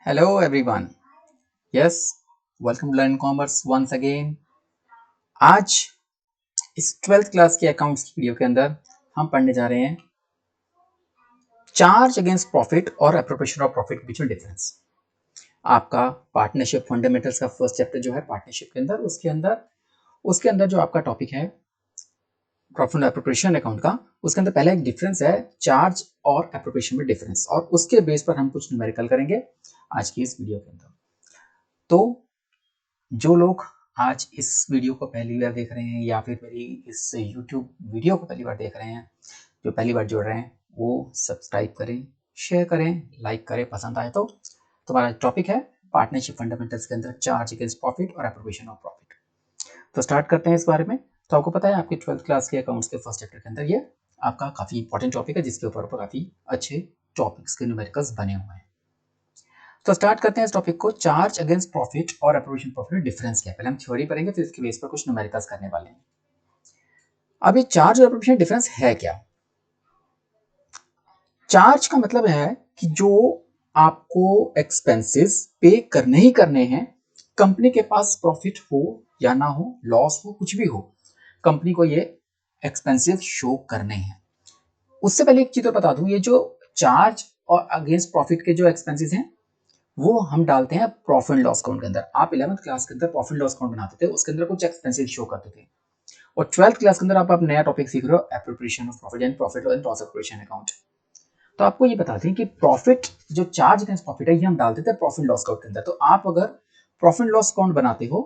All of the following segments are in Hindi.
Hello everyone. Yes, welcome to Learn Commerce once again. आज इस 12th क्लास के अकाउंट्स की वीडियो के अंदर हम पढ़ने जा रहे हैं चार्ज अगेंस्ट प्रॉफिट और एप्रोप्रिएशन ऑफ प्रॉफिट के बीच में डिफरेंस। आपका पार्टनरशिप फंडामेंटल्स का फर्स्ट चैप्टर जो है पार्टनरशिप के अंदर उसके अंदर जो आपका टॉपिक है प्रॉफिट एप्रोप्रिएशन अकाउंट का, उसके अंदर पहला एक डिफरेंस है चार्ज और एप्रोप्रिएशन में डिफरेंस, और उसके बेस पर हम कुछ न्यूमेरिकल करेंगे आज की इस वीडियो के अंदर। तो जो लोग आज इस वीडियो को पहली बार देख रहे हैं या फिर मेरी इस YouTube वीडियो को पहली बार देख रहे हैं, जो पहली बार जुड़ रहे हैं, वो सब्सक्राइब करें, शेयर करें, लाइक करें, पसंद आए तो। हमारा टॉपिक है पार्टनरशिप फंडामेंटल्स के अंदर चार्ज अगेंस्ट प्रॉफिट और एप्रोप्रिएशन ऑफ प्रॉफिट। तो स्टार्ट करते हैं इस बारे में। तो आपको पता है आपकी 12th क्लास के अकाउंट्स के फर्स्ट चैप्टर के अंदर ये आपका काफी इंपॉर्टेंट टॉपिक है, जिसके ऊपर काफी अच्छे टॉपिक्स के न्यूमेरिकल्स बने हुए हैं। तो स्टार्ट करते हैं इस टॉपिक को, चार्ज अगेंस्ट प्रॉफिट और एप्रोप्रिएशन प्रॉफिट डिफरेंस क्या है। पहले हम थ्योरी पढ़ेंगे, फिर इसके बेस पर कुछ न्यूमेरिकल्स करने वाले हैं। अब ये चार्ज और एप्रोप्रिएशन डिफरेंस है क्या? चार्ज का मतलब है कि जो आपको एक्सपेंसेस पे करने ही करने हैं, कंपनी के पास प्रॉफिट हो या ना हो, लॉस हो, कुछ भी हो, कंपनी को ये एक्सपेंसेस शो करने हैं। उससे पहले एक चीज तो बता दूं, ये जो चार्ज और अगेंस्ट प्रॉफिट के जो एक्सपेंसेस हैं वो हम डालते हैं प्रॉफिट एंड लॉस अकाउंट के अंदर। आप 11th क्लास के अंदर प्रॉफिट एंड लॉस अकाउंट बनाते थे, उसके अंदर कुछ एक्सपेंसेस शो करते थे, और 12th क्लास के अंदर आप नया टॉपिक सीख रहे हो appropriation of profit and profit and loss appropriation account. तो आपको ये बताते हैं कि प्रॉफिट जो चार्ज अगेंस्ट प्रॉफिट है ये हम डालते थे प्रॉफिट एंड लॉस अकाउंट के अंदर। तो आप अगर प्रॉफिट एंड लॉस अकाउंट बनाते हो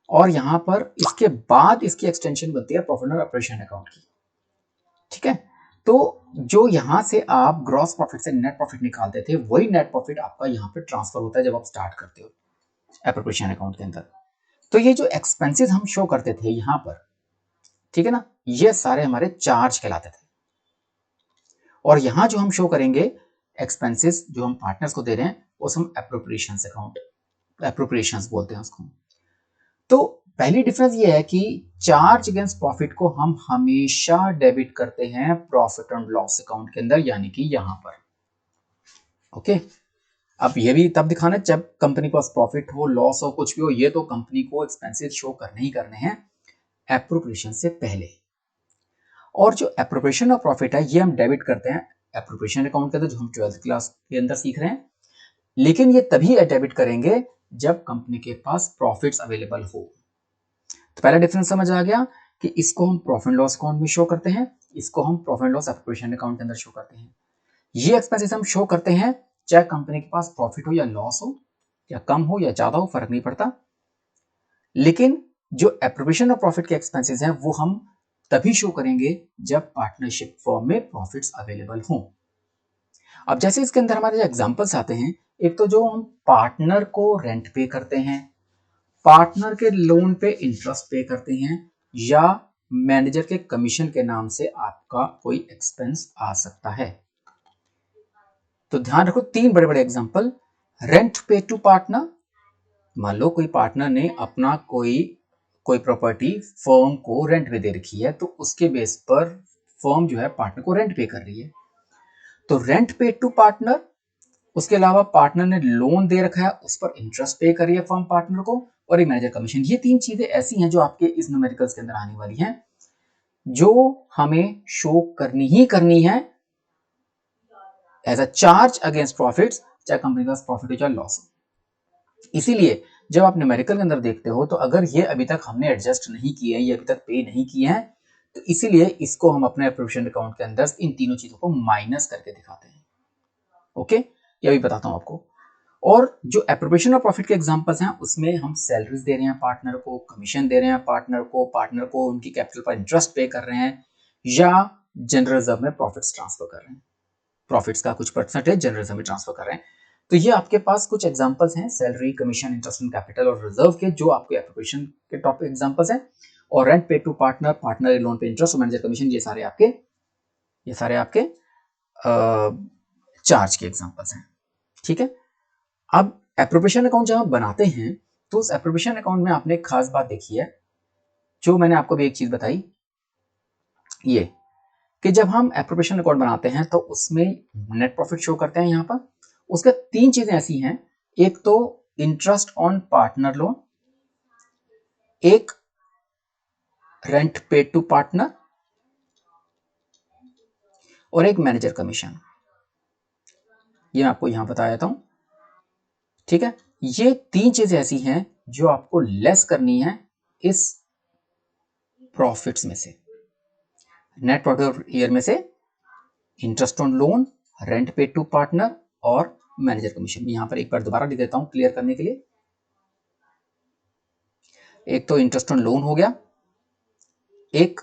और यहां पर इसके बाद इसकी एक्सटेंशन बनती है प्रॉफिट एंड ऑपरेशन अकाउंट की, ठीक है। तो जो यहां से आप ग्रॉस प्रॉफिट से नेट प्रॉफिट निकालते थे, वही नेट प्रॉफिट आपका यहां पे ट्रांसफर होता है जब आप स्टार्ट करते हो एप्रोप्रिएशन अकाउंट के अंदर। तो ये जो एक्सपेंसेस हम शो करते थे यहां पर, ठीक है ना, ये सारे हमारे चार्ज कहलाते थे। और यहां जो हम शो करेंगे एक्सपेंसेस जो हम पार्टनर्स को दे रहे हैं, उस हम एप्रोप्रिएशन अकाउंट, एप्रोप्रिएशंस बोलते हैं उसको। तो पहली डिफरेंस ये है कि चार्ज अगेंस्ट प्रॉफिट को हम हमेशा डेबिट करते हैं प्रॉफिट एंड लॉस अकाउंट के अंदर, यानी कि यहां पर। ओके, अब ये भी तब दिखाना जब कंपनी के पास प्रॉफिट हो, लॉस हो, कुछ भी हो, ये तो कंपनी को एक्सपेंसेस शो करने ही करने हैं एप्रोप्रिएशन से पहले। और जो एप्रोप्रिएशन ऑफ प्रॉफिट है ये हम डेबिट करते हैं एप्रोप्रिएशन अकाउंट के अंदर, जो हम 12th क्लास के अंदर सीख रहे हैं। लेकिन ये तभी डेबिट करेंगे जब कंपनी के पास प्रॉफिट्स अवेलेबल हो। तो पहला डिफरेंस समझ आ गया कि इसको हम प्रॉफिट लॉस अकाउंट में शो करते हैं, इसको हम प्रॉफिट लॉस एप्रोप्रिएशन अकाउंट के अंदर शो करते हैं। ये एक्सपेंसेस हम शो करते हैं चाहे कंपनी के पास प्रॉफिट हो या लॉस हो, या कम हो या ज्यादा हो, फर्क नहीं पड़ता। लेकिन जो एप्रोप्रिएशन ऑफ प्रॉफिट के एक्सपेंसेस हैं वो हम तभी शो करेंगे जब पार्टनरशिप फर्म में प्रॉफिट्स अवेलेबल हों। अब जैसे इसके अंदर हमारे जो एग्जांपल्स आते हैं, एक तो जो हम पार्टनर को रेंट पे करते हैं, पार्टनर के लोन पे इंटरेस्ट पे करते हैं, या मैनेजर के कमीशन के नाम से आपका कोई एक्सपेंस आ सकता है। तो ध्यान रखो, तीन बड़े बड़े एग्जांपल। रेंट पे टू पार्टनर, मान लो कोई पार्टनर ने अपना कोई प्रॉपर्टी फर्म को रेंट पे दे रखी है, तो उसके बेस पर फर्म जो है पार्टनर को रेंट पे कर रही है, तो रेंट पे टू पार्टनर। उसके अलावा पार्टनर ने लोन दे रखा है, उस पर इंटरेस्ट पे कर रही है फर्म पार्टनर को, और एक मैनेजर कमीशन। ये तीन चीजें ऐसी हैं जो आपके इस न्यूमेरिकल्स के अंदर आने वाली हैं, जो हमें शो करनी ही करनी है as a charge against profits, चाहे कंपनी का प्रॉफिट हो चाहे लॉस हो। इसीलिए जब आप न्यूमेरिकल के अंदर देखते हो, तो अगर ये अभी तक हमने एडजस्ट नहीं किए हैं, ये अभी तक पे नहीं किए हैं, तो इसीलिए इसको हम अपने एप्रोप्रिएशन अकाउंट के अंदर इन तीनों चीजों को माइनस करके दिखाते हैं। ओके, ये भी बताता हूं आपको। और जो एप्रोप्रिएशन ऑफ प्रॉफिट के एग्जांपल्स हैं, उसमें हम सैलरीज दे रहे हैं पार्टनर को, कमीशन दे रहे हैं पार्टनर को उनकी कैपिटल पर इंटरेस्ट पे कर रहे हैं, या जनरल रिजर्व में प्रॉफिट्स ट्रांसफर कर रहे हैं, प्रॉफिट्स का कुछ परसेंटेज जनरल रिजर्व में ट्रांसफर कर रहे हैं। तो ये आपके पास कुछ एग्जांपल्स हैं, salary, commission, interest and capital और रिजर्व के, जो आपके एप्रोप्रिएशन के टॉपिक एग्जांपल्स हैं। और रेंट पे टू पार्टनर, पार्टनर लोन पे इंटरेस्ट और मैनेजर कमीशन, ये सारे आपके चार्ज के एग्जांपल्स हैं, ठीक है। अब एप्रोप्रिएशन अकाउंट जब आप बनाते हैं, तो उस एप्रोप्रिएशन अकाउंट में आपने एक खास बात देखी है, जो मैंने आपको भी एक चीज बताई, ये कि जब हम एप्रोप्रिएशन अकाउंट बनाते हैं तो उसमें नेट प्रॉफिट शो करते हैं यहां पर, उसके तीन चीजें ऐसी हैं, एक तो इंटरेस्ट ऑन पार्टनर लोन, एक रेंट पेड टू पार्टनर और एक मैनेजर कमीशन। ये मैं आपको यहां बता देता हूं, ठीक है। ये तीन चीजें ऐसी हैं जो आपको लेस करनी है इस प्रॉफिट्स में से, नेट प्रॉफिट ऑफ ईयर में से interest on loan, rent paid to partner और मैनेजर कमीशन। यहां पर एक बार दोबारा लिख देता हूं क्लियर करने के लिए। एक तो इंटरेस्ट ऑन लोन हो गया, एक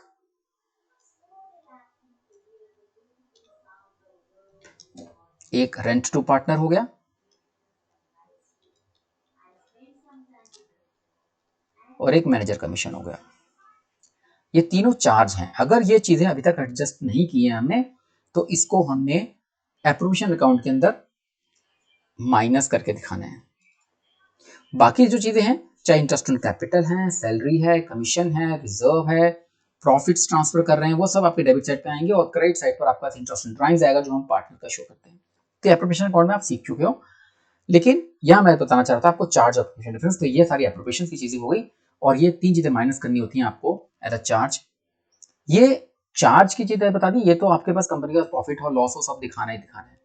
रेंट टू पार्टनर हो गया, और एक मैनेजर कमीशन हो गया। ये तीनों चार्ज हैं। अगर ये चीजें अभी तक एडजस्ट नहीं की हैं हमने, तो इसको हमने एप्रोप्रिएशन अकाउंट के अंदर माइनस करके दिखाना है। बाकी जो चीजें हैं, चाहे इंटरेस्ट ऑन कैपिटल है, सैलरी है, कमीशन है, रिजर्व है, प्रॉफिट्स ट्रांसफर कर रहे हैं, वो सब आपके डेबिट साइड पे आएंगे और क्रेडिट साइड पर आपका इंटरेस्ट ऑन ड्राइंग्स आएगा जो हम पार्टनर का शो करते हैं। तो एप्रोप्रिएशन अकाउंट में आप सीख चुके हो, लेकिन यहां मैं बताना चाह रहा था आपको चार्ज एप्रोप्रिएशन डिफरेंस। तो ये सारी एप्रोप्रिएशन की चीजें हो गई और ये तीन चीजें माइनस करनी होती हैं आपको एज अ चार्ज। ये चार्ज की चीजें बता दी, ये तो आपके पास कंपनी का प्रॉफिट हो लॉस हो सब दिखाना ही दिखाना है,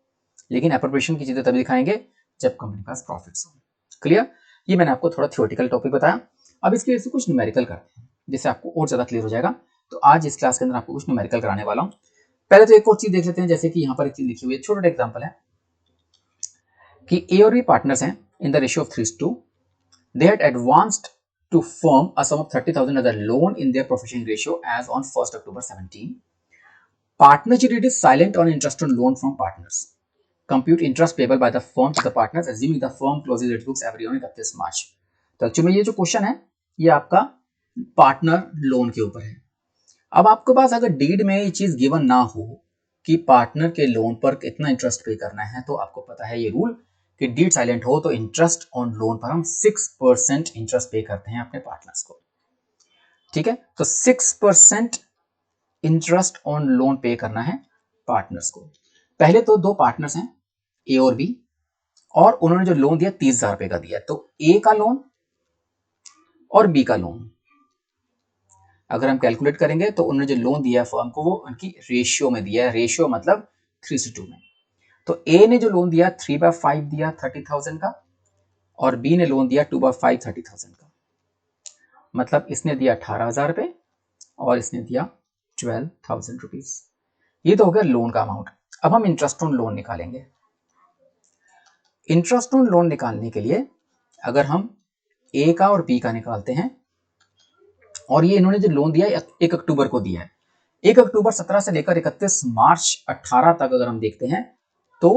लेकिन एप्रोप्रिएशन की चीजें तभी दिखाएंगे जब कंपनी के पास प्रॉफिट्स हो। क्लियर? ये मैंने आपको थोड़ा थ्योरेटिकल टॉपिक बताया। अब इसके वजह से कुछ न्यूमेरिकल करते हैं जिससे आपको और ज्यादा क्लियर हो जाएगा। तो आज इस क्लास के अंदर आपको कुछ न्यूमेरिकल कराने वाला हूं। पहले तो एक और चीज देख लेते हैं, जैसे कि यहाँ पर एक चीज लिखी हुई है, छोटा एग्जाम्पल है कि ए और बी पार्टनर्स हैं in the ratio of 3:2। They had advanced to firm a sum of 30,000 as a loan in their profit sharing ratio as on 1st October 17. Partnership is silent on interest on loan from partners. Compute interest payable by the firm to the partners assuming the firm closes its books every on 31 March. तो एक्चुअली में ये जो क्वेश्चन है ये आपका पार्टनर लोन के ऊपर है। अब आपके पास अगर डीड में ये चीज गिवन ना हो कि पार्टनर के लोन पर कितना इंटरेस्ट पे करना है, तो आपको पता है ये रूल कि डीड साइलेंट हो तो इंटरेस्ट ऑन लोन पर हम 6% इंटरेस्ट पे करते हैं अपने पार्टनर्स को, ठीक है। तो 6% इंटरेस्ट ऑन लोन पे करना है पार्टनर्स को। पहले तो दो पार्टनर्स हैं ए और बी, और उन्होंने जो लोन दिया 30,000 रुपए का दिया, तो ए का लोन और बी का लोन अगर हम कैलकुलेट करेंगे तो उन्होंने जो लोन दिया फर्म को वो उनकी रेशियो में दिया है, रेशियो मतलब 3:2 में। तो ए ने जो लोन दिया 3/5 दिया 30,000 का, और बी ने लोन दिया 2/5 30,000 का, मतलब इसने दिया 18,000 रुपए और इसने दिया 12,000 रुपीज। ये तो हो गया लोन का अमाउंट। अब हम इंटरेस्ट ऑन लोन निकालेंगे। इंटरेस्ट ऑन लोन निकालने के लिए अगर हम ए का और बी का निकालते हैं, और ये इन्होंने जो लोन दिया 1 अक्टूबर को दिया है, 1 अक्टूबर 17 से लेकर 31 मार्च 18 तक अगर हम देखते हैं तो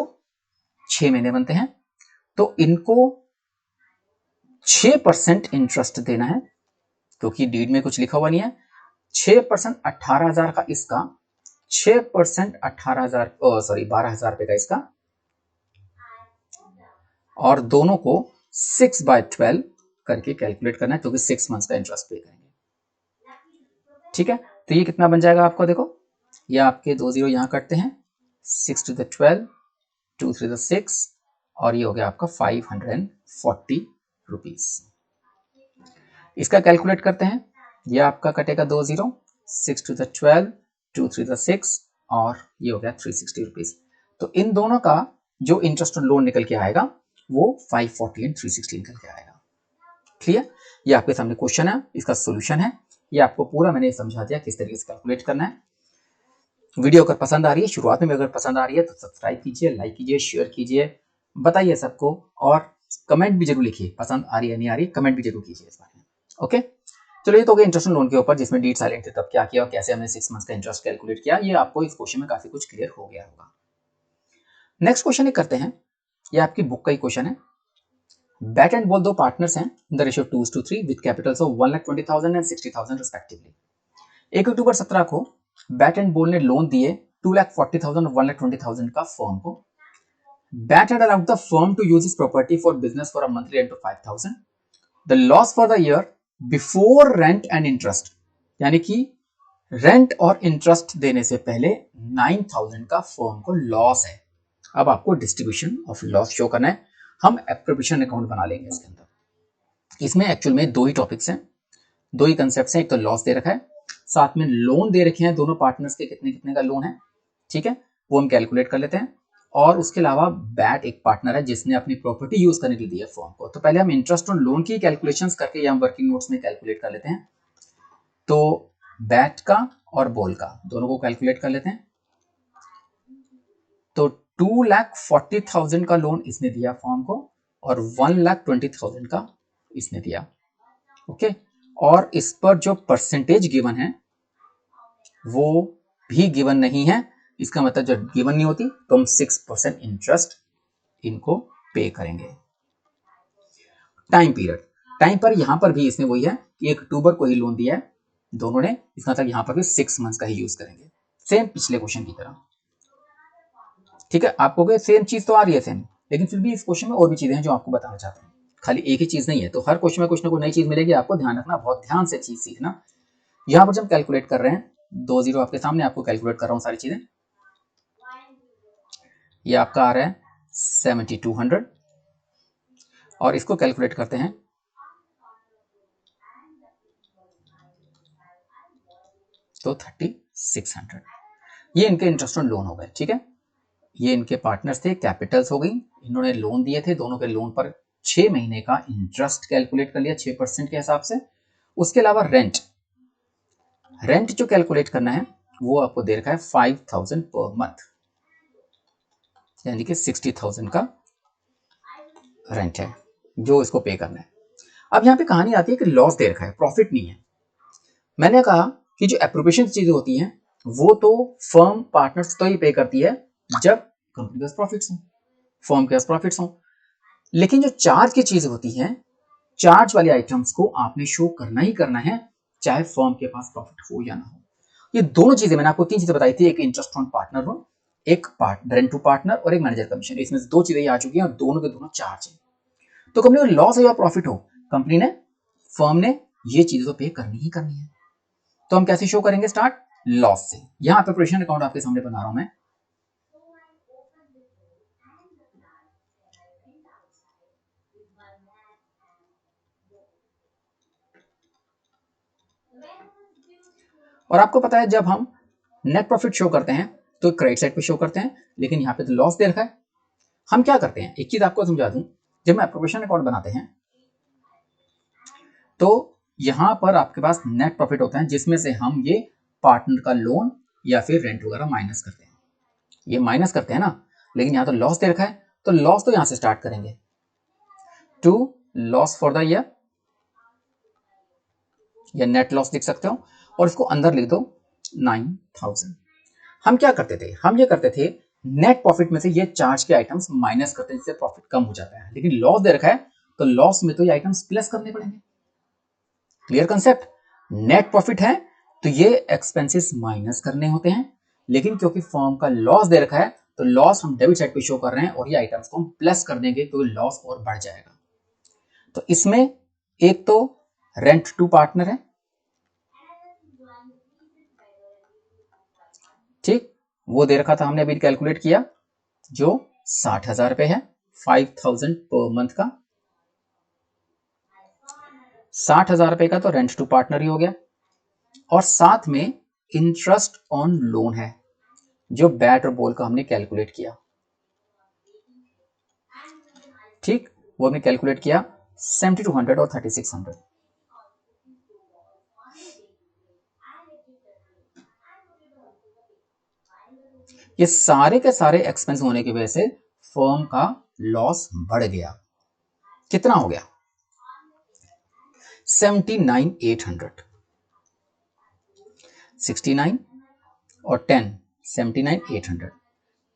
6 महीने बनते हैं। तो इनको 6% इंटरेस्ट देना है क्योंकि डीड में कुछ लिखा हुआ नहीं है। 6% 18,000 का इसका, 6% 12,000 रुपए का इसका, और दोनों को 6/12 करके कैलकुलेट करना है क्योंकि 6 मंथ्स का इंटरेस्ट पे करेंगे, ठीक है। तो ये कितना बन जाएगा आपको, देखो ये आपके 2 0 यहां कटते हैं, 6 to the 12, 2 3 the 6, और ये हो गया आपका 540 रुपीज। इसका कैलकुलेट करते हैं, ये आपका कटेगा 2 0, 6 to the 12, 2 3 the 6, और ये हो गया 360 रुपीज। तो इन दोनों का जो इंटरेस्ट लोन निकल के आएगा वो 540 एंड 360 निकल के आएगा। क्लियर? ये आपके सामने क्वेश्चन है, इसका सोल्यूशन है। ये आपको पूरा मैंने समझा दिया किस तरीके से कैलकुलेट करना है। वीडियो अगर पसंद आ रही है, शुरुआत में अगर पसंद आ रही है तो सब्सक्राइब कीजिए, लाइक कीजिए, शेयर कीजिए, बताइए सबको, और कमेंट भी जरूर लिखिए, पसंद आ रही है नहीं आ रही, कमेंट भी जरूर कीजिए इस बारे में। ओके, चलो ये तो हो गया इंटरेस्ट लोन के ऊपर जिसमें डीड साइलेंट थे तब क्या किया और कैसे हमने 6 मंथ्स का इंटरेस्ट कैलकुलेट किया। ये आपको इस क्वेश्चन में काफी कुछ क्लियर हो गया होगा। नेक्स्ट क्वेश्चन करते हैं, ये आपकी बुक का ही क्वेश्चन है। बैट एंड बॉल दो पार्टनर्स हैं the ratio 2:3 with capitals of 1,20,000 and 60,000 respectively. 1 अक्टूबर 17 को बैट एंड बॉल ने लोन दिए 2,40,000 और 1,20,000 का फर्म को। Bat had allowed the firm to use his property for business for a monthly rent of 5,000. The loss for the year before rent and interest, यानी कि रेंट और इंटरेस्ट देने से पहले 9,000 का फर्म को लॉस है। अब आपको डिस्ट्रीब्यूशन ऑफ लॉस शो करना है। हम एप्रोप्रिएशन अकाउंट बना लेंगे इसके अंदर। इसमें एक्चुअल में दो ही टॉपिक्स हैं, दो ही कंसेप्ट हैं। एक तो लॉस दे रखा है, साथ में लोन दे रखे हैं दोनों पार्टनर्स के, कितने कितने का लोन है, ठीक है, वो हम कैलकुलेट कर लेते हैं। और उसके अलावा बैट एक पार्टनर है जिसने अपनी प्रॉपर्टी यूज करने के लिए दी है फर्म को। तो पहले हम इंटरेस्ट ऑन लोन की कैलकुलेशंस करके या हम वर्किंग नोट्स में कैलकुलेट कर लेते हैं। तो बैट का और बॉल का दोनों को कैलकुलेट कर लेते हैं। तो 2,40,000 का लोन इसने दिया फर्म को और 1,20,000 का इसने दिया। ओके, और इस पर जो परसेंटेज गिवन है वो भी गिवन नहीं है। इसका मतलब जब गिवन नहीं होती तो हम 6% इंटरेस्ट इनको पे करेंगे। टाइम पीरियड, टाइम पर यहां पर भी इसने वही है कि 1 अक्टूबर को ही लोन दिया है दोनों ने, इसका मतलब यहां पर भी 6 मंथ्स का ही यूज करेंगे, सेम पिछले क्वेश्चन की तरह। ठीक है, आपको सेम चीज तो आ रही है सेम, लेकिन फिर भी इस क्वेश्चन में और भी चीजें हैं जो आपको बताना चाहते हैं, खाली एक ही चीज नहीं है। तो हर क्वेश्चन में कुछ ना कुछ नई चीज मिलेगी, आपको ध्यान रखना, बहुत ध्यान से चीज सीखना। यहां पर जब कैलकुलेट कर रहे हैं, 2 जीरो आपके सामने, आपको कैलकुलेट कर रहा हूं सारी चीजें। ये आपका आ रहा है 7200 और इसको कैलकुलेट करते हैं तो 3600। ये इनके इंटरेस्ट ऑन लोन हो गए। ठीक है, ये इनके पार्टनर्स थे, कैपिटल्स हो गई, इन्होंने लोन दिए थे, दोनों के लोन पर 6 महीने का इंटरेस्ट कैलकुलेट कर लिया 6% के हिसाब से। उसके अलावा रेंट, रेंट जो कैलकुलेट करना है वो आपको दे रखा है 5,000 पर मंथ, यानी कि 60,000 का रेंट है जो इसको पे करना है। अब यहाँ पे कहानी आती है कि लॉस दे रखा है, प्रॉफिट नहीं है। मैंने कहा कि जो एप्रोप्रिएशन चीजें होती हैं वो तो फर्म पार्टनर्स तो ही पे करती है जब कंपनी के पास प्रॉफिट्स हो, फर्म के पास प्रॉफिट्स हो। लेकिन जो चार्ज की चीजें होती हैं, चार्ज वाले आइटम्स को आपने शो करना ही करना है, चाहे फर्म के पास प्रॉफिट हो या ना हो। ये दोनों चीजें मैंने आपको 3 चीजें बताई थी, एक इंटरेस्ट ऑन पार्टनर लोन, एक रेंट टू पार्टनर और एक मैनेजर कमीशन। इसमें से 2 चीजें आ चुकी हैं और दोनों के दोनों चार्ज है। तो कंपनी को लॉस हो या प्रॉफिट हो, कंपनी ने, फर्म ने ये चीजें तो पे करनी ही करनी है। तो हम कैसे शो करेंगे, स्टार्ट लॉस से। यहां पे ऑपरेशन अकाउंट आपके सामने बना रहा हूं मैं। और आपको पता है जब हम नेट प्रॉफिट शो करते हैं तो क्रेडिट साइड पे शो करते हैं, लेकिन यहाँ पे तो लॉस दे रखा है। हम क्या करते हैं, एक चीज आपको समझा दूं, जब हम एप्रोप्रिएशन अकाउंट बनाते हैं तो यहां पर आपके पास नेट प्रॉफिट होता है जिसमें से हम ये पार्टनर का लोन या फिर रेंट वगैरह माइनस करते हैं, ये माइनस करते हैं ना। लेकिन यहाँ तो लॉस दे रखा है, तो लॉस तो यहां से स्टार्ट करेंगे, to loss for the year, या नेट लॉस लिख सकते हो, और इसको अंदर लिख दो 9,000। हम क्या करते थे, हम ये करते थे नेट प्रॉफिट में से ये चार्ज के आइटम्स माइनस करते हैं जिससे प्रॉफिट कम हो जाता है। लेकिन लॉस दे रखा है तो लॉस में तो ये आइटम्स प्लस करने पड़ेंगे। क्लियर कंसेप्ट, नेट प्रॉफिट है तो ये एक्सपेंसेस माइनस करने होते हैं, लेकिन क्योंकि फर्म का लॉस दे रखा है तो लॉस हम डेबिट साइड पे शो कर रहे हैं और ये आइटम्स को हम प्लस कर देंगे क्योंकि लॉस और बढ़ जाएगा। तो इसमें एक तो रेंट टू पार्टनर है, ठीक, वो दे रखा था, हमने अभी कैलकुलेट किया, जो 60,000 रुपए है, 5,000 पर मंथ का। 60,000 रुपए का तो रेंट टू पार्टनर ही हो गया, और साथ में इंटरेस्ट ऑन लोन है जो बैट और बॉल का हमने कैलकुलेट किया, ठीक, वो हमने कैलकुलेट किया 7,200 और 3,600। ये सारे के सारे एक्सपेंस होने की वजह से फर्म का लॉस बढ़ गया। कितना हो गया, 79,800, 69 और 10, 79,800,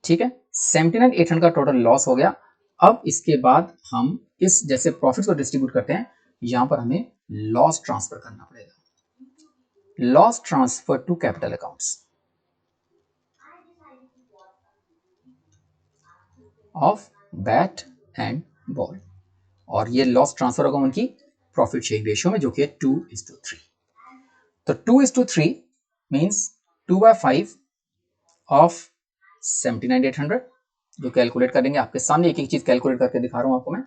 ठीक है, 79,800 का टोटल लॉस हो गया। अब इसके बाद हम इस जैसे प्रॉफिट को डिस्ट्रीब्यूट करते हैं, यहां पर हमें लॉस ट्रांसफर करना पड़ेगा, loss transfer to capital accounts of bat and ball, और ये लॉस ट्रांसफर होगा उनकी प्रॉफिट शेयरिंग रेशियो में जो कि 2:3। तो 2:3 मीन्स 2/5 ऑफ 79,800, जो कैलकुलेट करेंगे आपके सामने, एक एक चीज कैलकुलेट करके दिखा रहा हूं आपको मैं,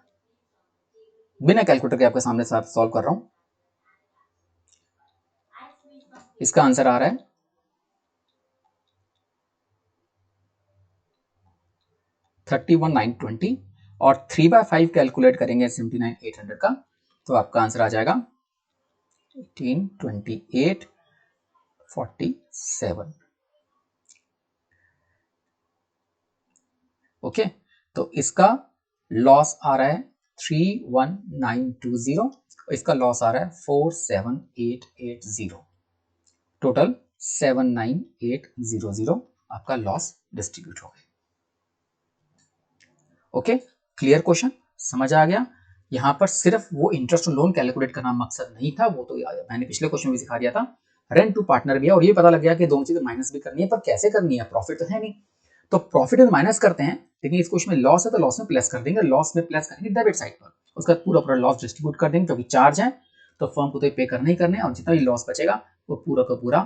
बिना कैलकुलेटर के आपके सामने सॉल्व कर रहा हूं। इसका आंसर आ रहा है 31,920 और 3/5 कैलकुलेट करेंगे 79,800 का, तो आपका आंसर आ जाएगा 182847। ओके, तो इसका लॉस आ रहा है 31920, इसका लॉस आ रहा है 47880, टोटल 79800 आपका लॉस डिस्ट्रीब्यूट हो गया। ओके, क्लियर क्वेश्चन, समझ आ गया। यहाँ पर सिर्फ वो इंटरेस्ट ऑन लोन कैलकुलेट करना मकसद नहीं था, वो तो मैंने पिछले क्वेश्चन में सिखा दिया था। रेंट टू पार्टनर भी है और ये पता लग गया कि दोनों चीजें माइनस भी करनी है, पर कैसे करनी है, प्रॉफिट तो है नहीं, तो प्रॉफिट में माइनस करते हैं, लेकिन इस क्वेश्चन में लॉस है तो लॉस में प्लस कर देंगे, लॉस में प्लस करेंगे डेबिट साइड पर, उसका पूरा लॉस डिस्ट्रीब्यूट कर देंगे, क्योंकि चार्ज है तो फर्म को तो पे करना ही करना है, और जितना भी लॉस बचेगा वो पूरा का पूरा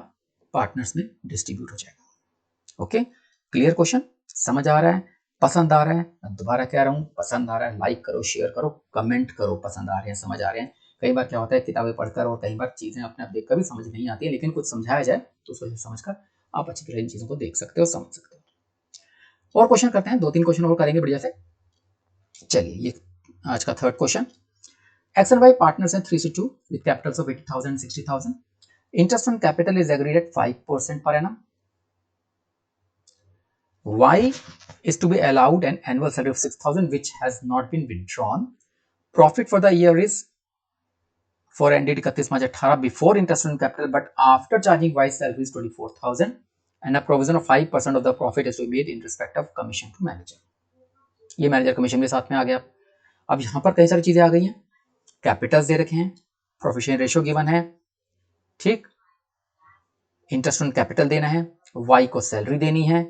पार्टनर्स में डिस्ट्रीब्यूट हो जाएगा। ओके, क्लियर क्वेश्चन, समझ आ रहा है, पसंद आ रहा है, मैं दोबारा कह रहा हूँ, पसंद आ रहा है लाइक करो, शेयर करो, कमेंट करो, पसंद आ रहे हैं, समझ आ रहे हैं। कई बार क्या होता है किताबें पढ़कर और कई बार चीजें अपने आप देखकर भी समझ नहीं आती है, लेकिन कुछ समझाया जाए तो उसको समझकर आप अच्छी तरह इन चीजों को देख सकते हो, समझ सकते हो। और क्वेश्चन करते हैं, 2-3 क्वेश्चन और करेंगे बढ़िया से। चलिए, ये आज का third question. X and Y partners हैं 3 से 2 with capitals of 80,000 and 60,000. Interest on capital is agreed at 5% per annum. Y is to be allowed an annual salary of 6,000 which has not been withdrawn. Profit for the year is for ended 31 March 18 before interest on capital, but after charging Y salary is 24,000 and a provision of 5% of the profit is to be made in respect of commission to manager. ये मैनेजर कमीशन के साथ में आ गया। अब यहाँ पर कई सारी चीजें आ गई हैं, कैपिटल्स दे रखे हैं, प्रोफिशिएंट रेशियो गिवन है, ठीक, इंटरेस्ट ऑन कैपिटल देना है, वाई को सैलरी देनी है,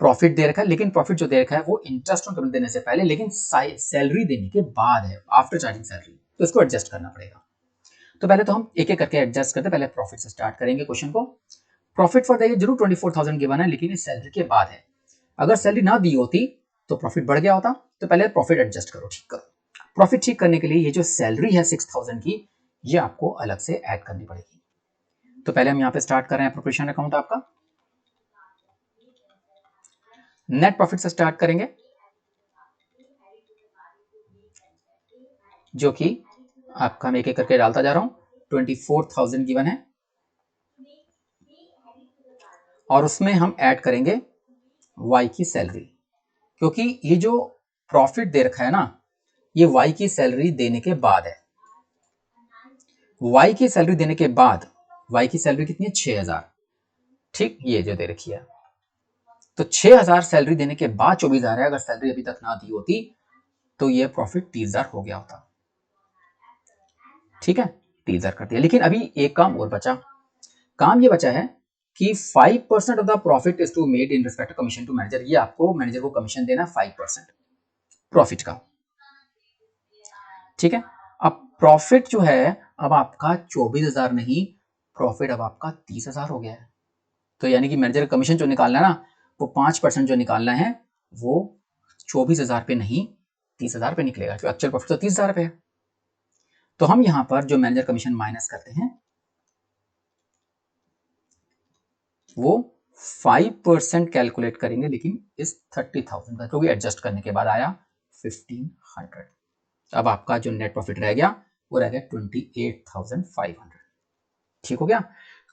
प्रॉफिट दे रखा है, लेकिन प्रॉफिट जो दे रखा है वो इंटरेस्ट ऑन कैपिटल देने से पहले, लेकिन सैलरी देने के बाद है, आफ्टर चार्जिंग सैलरी, तो इसको एडजस्ट करना पड़ेगा। तो पहले तो हम एक एक करके एडजस्ट करते, पहले प्रॉफिट से स्टार्ट करेंगे क्वेश्चन को। प्रॉफिट फॉर द ईयर जरूर 24,000 गिवन है, लेकिन ये सैलरी के बाद है, अगर सैलरी ना दी होती तो प्रॉफिट बढ़ गया होता, तो पहले प्रॉफिट एडजस्ट करो, ठीक करो। प्रॉफिट ठीक करने के लिए ये जो सैलरी है 6,000 की, ये आपको अलग से ऐड करनी पड़ेगी। तो पहले हम यहाँ पे स्टार्ट कर रहे हैं प्रोफेशनल अकाउंट आपका, नेट प्रॉफिट से स्टार्ट करेंगे, जो कि आपका मैं एक एक करके डालता जा रहा हूं। 24,000 गिवन है और उसमें हम ऐड करेंगे वाई की सैलरी, क्योंकि ये जो प्रॉफिट दे रखा है ना, ये वाई की सैलरी देने के बाद है। वाई की सैलरी देने के बाद, वाई की सैलरी कितनी है 6,000, ठीक, ये जो दे रखी है, तो 6,000 सैलरी देने के बाद 24,000 है, अगर सैलरी अभी तक ना दी होती तो ये प्रॉफिट 30,000 हो गया होता, ठीक है, 30,000 कर दिया। लेकिन अभी एक काम और बचा, काम ये बचा है कि 5% of the profit is to made in respect of commission to manager, ये आपको मैनेजर को कमीशन देना 5% प्रॉफिट का, ठीक है। अब प्रॉफिट जो है अब आपका 24,000 नहीं, प्रॉफिट अब आपका 30,000 हो गया है, तो यानी कि मैनेजर कमीशन जो निकालना है ना, वो 5% जो निकालना है वो 24,000 पे नहीं 30,000 पे निकलेगा, जो एक्चुअल प्रॉफिट तो 30,000 पे है। तो हम यहां पर जो मैनेजर कमीशन माइनस करते हैं वो 5% कैलकुलेट करेंगे, लेकिन इस 30,000 का, क्योंकि एडजस्ट करने के बाद आया 1,500। अब आपका जो नेट प्रॉफिट रह गया वो रह गया 28,500, ठीक हो गया।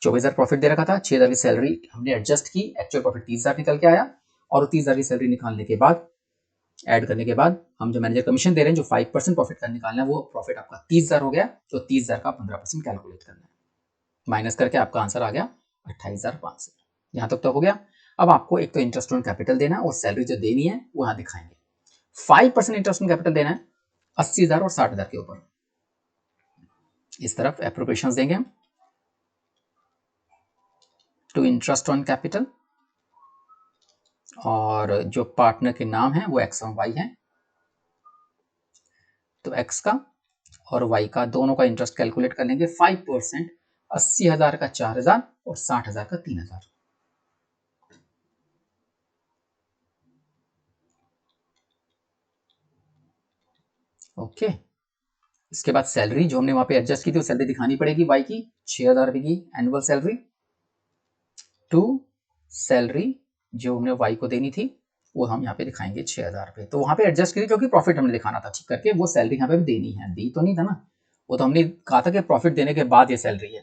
24,000 प्रॉफिट दे रखा था, 6,000 की सैलरी हमने एडजस्ट की, एक्चुअल प्रॉफिट 30,000 निकल के आया, और 30,000 की सैलरी निकालने के बाद, ऐड करने के बाद, हम जो मैनेजर कमीशन दे रहे हैं जो 5% प्रॉफिट का निकालना है, वो प्रॉफिट आपका 30,000 हो गया, तो 30,000 का 15% कैलकुलेट करना है, माइनस करके आपका आंसर आ गया 28,500। यहां तक तो हो गया। अब आपको एक तो इंटरेस्ट ऑन कैपिटल देना है और सैलरी जो देनी है वो यहां दिखाएंगे। 5% इंटरेस्ट ऑन कैपिटल देना है 80,000 और 60,000 के ऊपर, इस तरफ एप्रोप्रिएशंस देंगे हम टू इंटरेस्ट ऑन कैपिटल, और जो पार्टनर के नाम है वो एक्स और वाई है, तो एक्स का और वाई का दोनों का इंटरेस्ट कैलकुलेट कर लेंगे। 5%, 80,000 का 4,000 और 60,000 का 3,000, ओके। इसके बाद सैलरी जो हमने वहां पे एडजस्ट की थी, वो सैलरी दिखानी पड़ेगी वाई की, 6,000 रुपए की एनुअल सैलरी टू सैलरी जो हमने वाई को देनी थी, वो हम यहाँ पे दिखाएंगे 6,000 रुपए। तो वहां पे एडजस्ट की क्योंकि प्रॉफिट हमने दिखाना था ठीक करके, वो सैलरी यहाँ पे भी देनी है, दी तो नहीं था ना, वो तो हमने कहा था कि प्रॉफिट देने के बाद ये सैलरी है,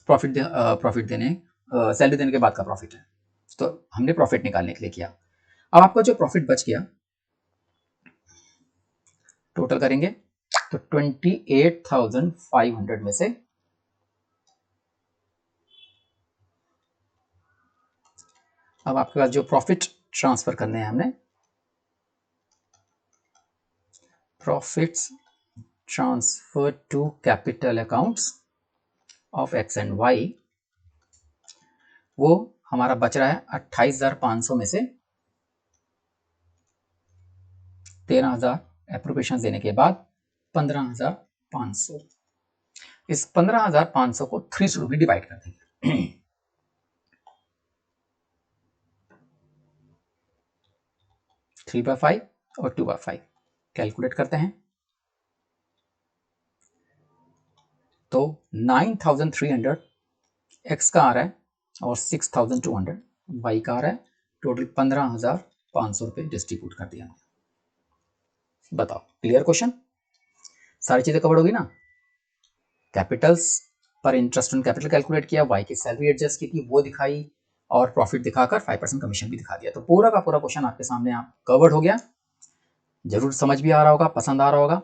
प्रॉफिट देने सैलरी देने के बाद का प्रॉफिट है, तो हमने प्रॉफिट निकालने के लिए किया। अब आपका जो प्रॉफिट बच गया टोटल करेंगे तो 28,500 में से अब आपके पास जो प्रॉफिट ट्रांसफर करने हैं हमने, profits transfer to capital accounts of X and Y, वो हमारा बच रहा है 28,500 में से 13,000 एप्रोप्रिएशन देने के बाद 15,500। इस 15,500 को 3 शुरू में डिवाइड कर देंगे। 3/5 और 2/5 कैलकुलेट करते हैं तो 9,300 एक्स का आ रहा है और 6,200 वाई का आ रहा है, टोटल 15,500 रुपए डिस्ट्रीब्यूट कर दिया। बताओ क्लियर क्वेश्चन, सारी चीजें कवर होगी ना। कैपिटल्स पर इंटरेस्ट ऑन कैपिटल कैलकुलेट किया, वाई की सैलरी एडजस्ट की थी वो दिखाई, और प्रॉफिट दिखाकर 5% कमीशन भी दिखा दिया। तो पूरा का पूरा क्वेश्चन आपके सामने आप कवर्ड हो गया। जरूर समझ भी आ रहा होगा, पसंद आ रहा होगा।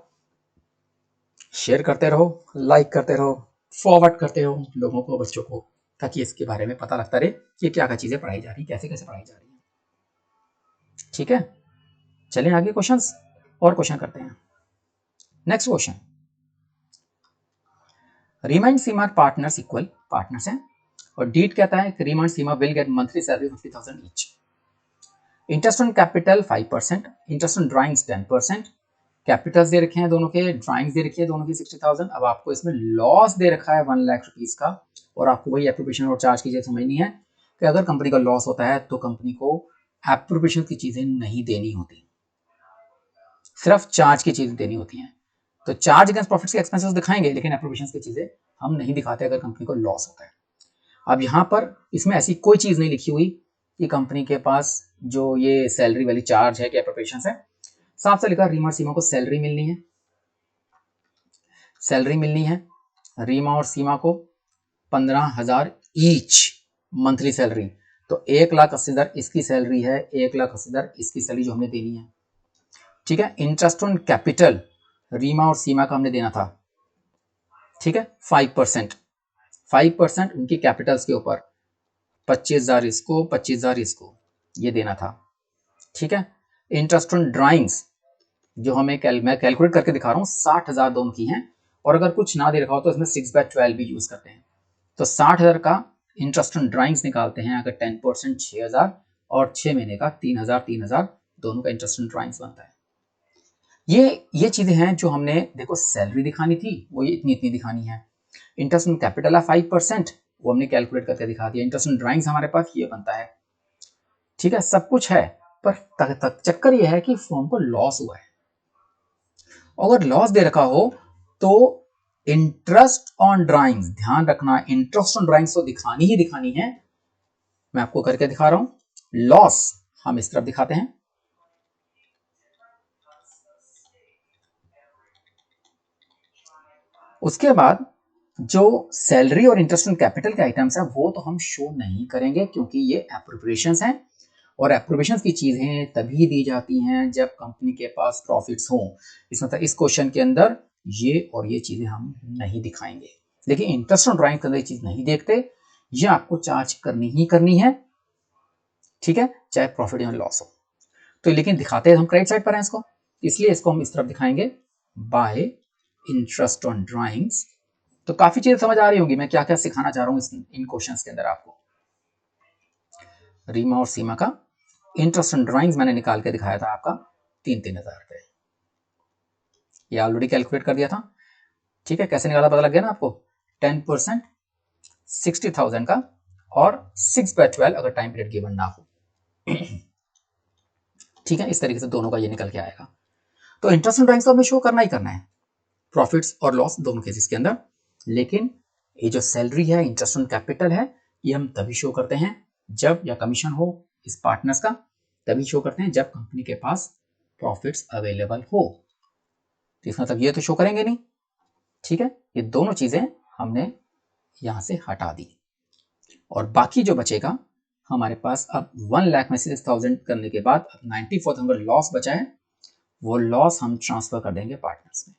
शेयर करते रहो, लाइक करते रहो, फॉरवर्ड करते रहो लोगों को, बच्चों को, ताकि इसके बारे में पता लगता रहे कि क्या क्या चीजें पढ़ाई जा रही, कैसे कैसे पढ़ाई जा रही है। ठीक है, चलिए आगे क्वेश्चंस और क्वेश्चन करते हैं। Next question, Reema and Seema partners equal, partners हैं, और डीड कहता है कि Reema and Seema will get monthly salary 50,000 each. Interest on capital 5%, interest on drawings 10%, capitals दे रखे हैं दोनों के, ड्राइंग्स दे रखी है दोनों की 60,000। अब आपको इसमें लॉस दे रखा है 1 लाख रुपीज का, और आपको वही एप्रोप्रिएशन और चार्ज की चीज समझनी है कि अगर कंपनी का लॉस होता है तो कंपनी को एप्रोप्रिएशन की चीजें नहीं देनी होती, सिर्फ चार्ज की चीजें देनी होती हैं। तो चार्ज अगेंस्ट प्रॉफिट्स के एक्सपेंसेस दिखाएंगे, लेकिन एप्रोप्रिएशन की चीजें हम नहीं दिखाते अगर कंपनी को लॉस होता है। अब यहाँ पर इसमें ऐसी कोई चीज नहीं लिखी हुई कि कंपनी के पास जो ये सैलरी वाली चार्ज है कि एप्रोप्रिएशन है, साफ से लिखा रीमा और सीमा को सैलरी मिलनी है, सैलरी मिलनी है। रीमा और सीमा को 15,000 ईच मंथली सैलरी, तो 1,80,000 इसकी सैलरी है, 1,80,000 इसकी सैलरी जो हमने देनी है। ठीक है, इंटरेस्ट ऑन कैपिटल रीमा और सीमा का हमने देना था, ठीक है, 5%, 5% उनकी कैपिटल्स के ऊपर, 25,000 इसको, 25,000 इसको, ये देना था। ठीक है, इंटरेस्ट ऑन ड्राइंग्स जो हमें मैं कैलकुलेट करके दिखा रहा हूँ, 60,000 दोनों की हैं, और अगर कुछ ना दे रखा हो तो इसमें 6/12 भी यूज करते हैं। तो 60,000 का इंटरेस्ट ऑन ड्राइंग्स निकालते हैं, अगर 10% 6,000, और 6 महीने का 3,000 3,000 दोनों का इंटरेस्ट ऑन ड्राइंग्स बनता है। ये चीजें हैं जो हमने, देखो सैलरी दिखानी थी वो ये इतनी इतनी दिखानी है। इंटरेस्ट ऑन कैपिटल है 5%, वो हमने कैलकुलेट करके दिखा दिया। इंटरेस्ट ऑन ड्राइंग्स हमारे पास ये बनता है, ठीक है, सब कुछ है, पर तक चक्कर ये है कि फर्म को लॉस हुआ है। अगर लॉस दे रखा हो तो इंटरेस्ट ऑन ड्राइंग्स, ध्यान रखना इंटरेस्ट ऑन ड्राइंग्स तो दिखानी ही दिखानी है। मैं आपको करके दिखा रहा हूं, लॉस हम इस तरफ दिखाते हैं, उसके बाद जो सैलरी और इंटरेस्ट ऑन कैपिटल के आइटम्स है वो तो हम शो नहीं करेंगे क्योंकि ये एप्रोप्रिएशंस हैं, और एप्रोप्रिएशंस की चीजें तभी दी जाती हैं जब कंपनी के पास प्रॉफिट्स हों। इस मतलब इस क्वेश्चन के अंदर ये और ये चीजें हम नहीं दिखाएंगे, लेकिन इंटरेस्ट ऑन ड्राइंग के अंदर ये चीज नहीं देखते, ये आपको चार्ज करनी ही करनी है, ठीक है, चाहे प्रॉफिट या लॉस हो। तो लेकिन दिखाते हैं हम क्रेडिट साइड पर हैं इसको, इसलिए इसको हम इस तरफ दिखाएंगे बाय इंटरेस्ट ऑन ड्राइंग्स। तो काफी चीजें समझ आ रही होगी मैं क्या क्या सिखाना चाह रहा हूं इन क्वेश्चंस के अंदर आपको। रीमा और सीमा का इंटरेस्ट ऑन ड्राइंग्स मैंने निकाल के दिखाया था आपका 3,000 रुपए, ये ऑलरेडी कैलकुलेट कर दिया था। ठीक है, कैसे निकाला पता लग गया ना आपको, 10% 60,000 का, और 6/12 अगर टाइम पीरियड गिवन ना हो। ठीक है, इस तरीके से दोनों का ये निकल के आएगा। तो इंटरेस्ट ऑन ड्राइंग्स तो हमें शो करना ही करना है, प्रॉफिट्स और लॉस दोनों केसेस के अंदर। लेकिन ये जो सैलरी है, इंटरेस्ट ऑन कैपिटल है, ये हम तभी शो करते हैं जब, या कमीशन हो इस पार्टनर्स का, तभी शो करते हैं जब कंपनी के पास प्रॉफिट्स अवेलेबल हो। तो इसका मतलब ये तो शो करेंगे नहीं, ठीक है। ये दोनों चीजें हमने यहां से हटा दी, और बाकी जो बचेगा हमारे पास अब 1 लाख में से 6,000 करने के बाद अब 94,000 लॉस बचा है, वो लॉस हम ट्रांसफर कर देंगे पार्टनर्स में।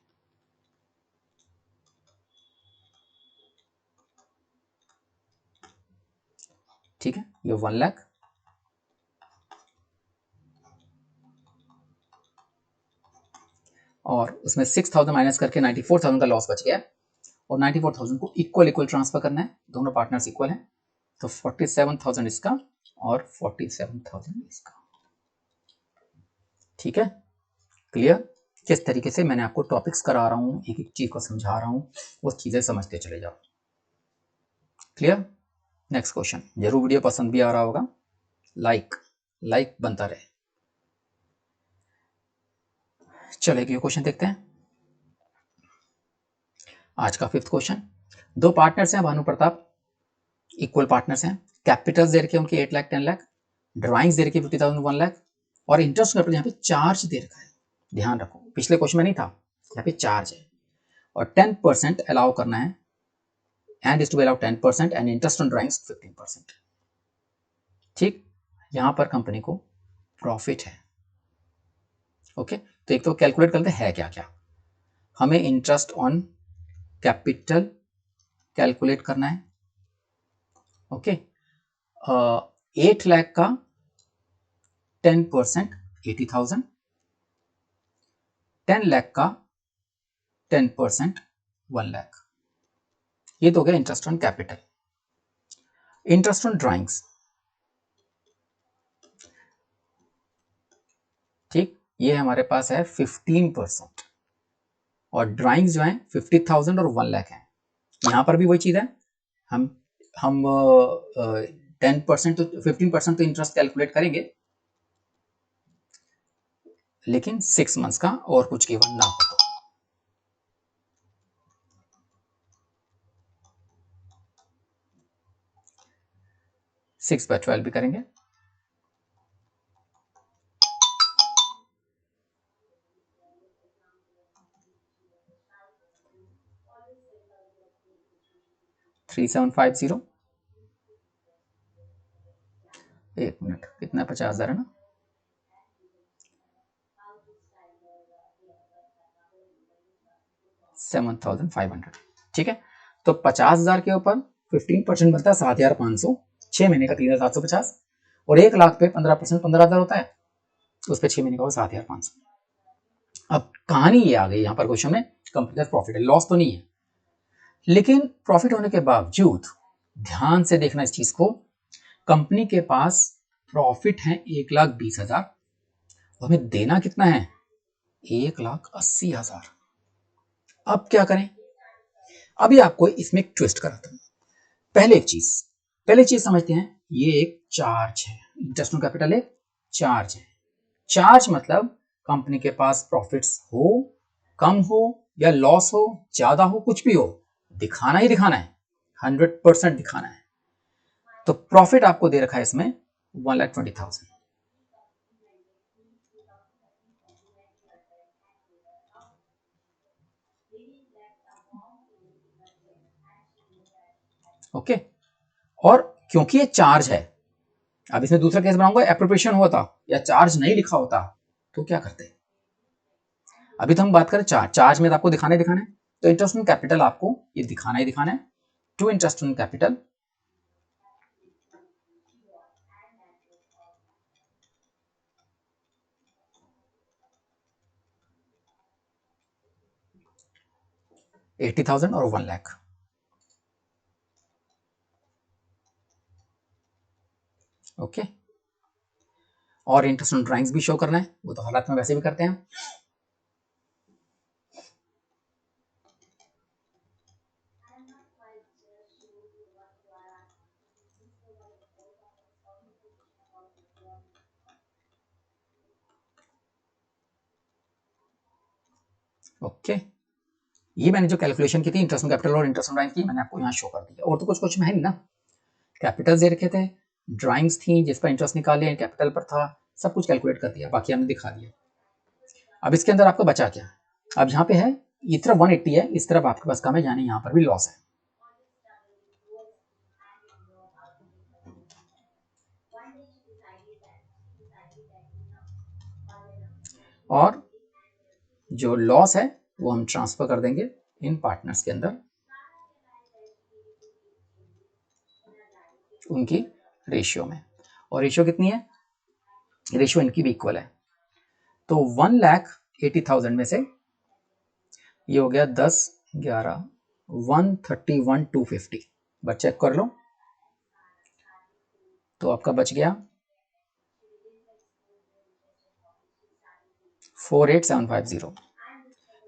ठीक है, ये 1 लाख और उसमें 6,000 माइनस करके 94,000 का लॉस बच गया, और 94,000 को इक्वल इक्वल ट्रांसफर करना है, दोनों पार्टनर्स इक्वल हैं, तो 47,000 इसका और 47,000 इसका। ठीक है, क्लियर। किस तरीके से मैंने आपको टॉपिक्स करा रहा हूं, एक एक चीज को समझा रहा हूं, वो चीजें समझते चले जाओ। क्लियर। Next question. जरूर वीडियो पसंद भी आ रहा होगा, लाइक बनता रहे। चलो एक क्वेश्चन देखते हैं, आज का 5th क्वेश्चन। दो पार्टनर्स हैं, भानु प्रताप, इक्वल पार्टनर्स हैं। कैपिटल्स दे रखे हैं उनके 8 लाख 10 लाख, ड्राइंग्स दे रखी 50,000 1 लाख, और इंटरेस्ट कैपिटल यहाँ पे चार्ज दे रखा है। ध्यान रखो, पिछले क्वेश्चन में नहीं था, यहाँ पे चार्ज है, और 10% अलाउ करना है, and is to be allow 10% and interest on drawings 15%। ठीक, यहां पर कंपनी को प्रॉफिट है। ओके, तो एक तो कैलकुलेट करते हैं क्या क्या। हमें इंटरेस्ट ऑन कैपिटल कैलकुलेट करना है। ओके, 8 लाख का 10% 80,000, 10 लाख का 10% 1 लाख, ये तो हो गया interest on capital. Interest on drawings, ठीक, ये हमारे पास है 15%, और ड्राइंग्स जो है 50,000 और 1 लाख है। यहां पर भी वही चीज है, हम 10% तो 15% तो इंटरेस्ट कैलकुलेट करेंगे, लेकिन 6 मंथ्स का और कुछ गिवन ना हो तो। सिक्स बाय 12 भी करेंगे, थ्री 750, एक मिनट, कितना 50,000 है ना, 7,500। ठीक है, तो 50,000 के ऊपर 15% बनता है 7,500, 6 महीने का 3,750, और 1 लाख पे 15% 15,000 होता है, तो उस पर 6 महीने का 7,500। अब कहानी ये आ गई यहाँ पर क्वेश्चन में, कंपनी का प्रॉफिट है, लॉस तो नहीं है, लेकिन प्रॉफिट होने के बावजूद ध्यान से देखना इस चीज को, कंपनी के पास प्रॉफिट है 1,20,000, हमें देना कितना है 1,80,000। अब क्या करें, अभी आपको इसमें एक ट्विस्ट कराता हूं। पहले चीज समझते हैं, ये एक चार्ज है, इंटरेस्ट ऑन कैपिटल एक चार्ज है। चार्ज मतलब कंपनी के पास प्रॉफिट्स हो, कम हो, या लॉस हो, ज्यादा हो, कुछ भी हो, दिखाना ही दिखाना है, 100% दिखाना है। तो प्रॉफिट आपको दे रखा है इसमें 1,20,000। ओके, और क्योंकि ये चार्ज है, अब इसमें दूसरा केस बनाऊंगा, एप्रोप्रिएशन होता या चार्ज नहीं लिखा होता तो क्या करते। अभी तो हम बात करें चार्ज में तो आपको दिखाना है, तो इंटरेस्ट ऑन कैपिटल आपको ये दिखाना ही दिखाना है, टू इंटरेस्ट ऑन कैपिटल। $80,000 और 1 लाख। ओके, और इंटरेस्ट ऑन ड्राइंग्स भी शो करना है, वो तो हालात में वैसे भी करते हैं। ओके, ये मैंने जो कैलकुलेशन की थी इंटरेस्ट ऑन कैपिटल और इंटरेस्ट ऑन ड्राइंग की, मैंने आपको यहाँ शो कर दिया। और तो कुछ में है नहीं ना, कैपिटल दे रखे थे, ड्राइंग्स थी जिस पर इंटरेस्ट निकाले, कैपिटल पर था, सब कुछ कैलकुलेट कर दिया, बाकी हमने दिखा दिया। अब इसके अंदर आपका बचा क्या? अब यहाँ पे है, इस तरफ 180 है, इस तरफ आपके पास कम है, यानी यहाँ पर भी लॉस है। और जो लॉस है वो हम ट्रांसफर कर देंगे इन पार्टनर्स के अंदर, उनकी रेशियो में। और रेशियो कितनी है? रेशियो इनकी भी इक्वल है। तो 1,80,000 में से ये हो गया 10, 11, 131,250। बस चेक कर लो, तो आपका बच गया 48750।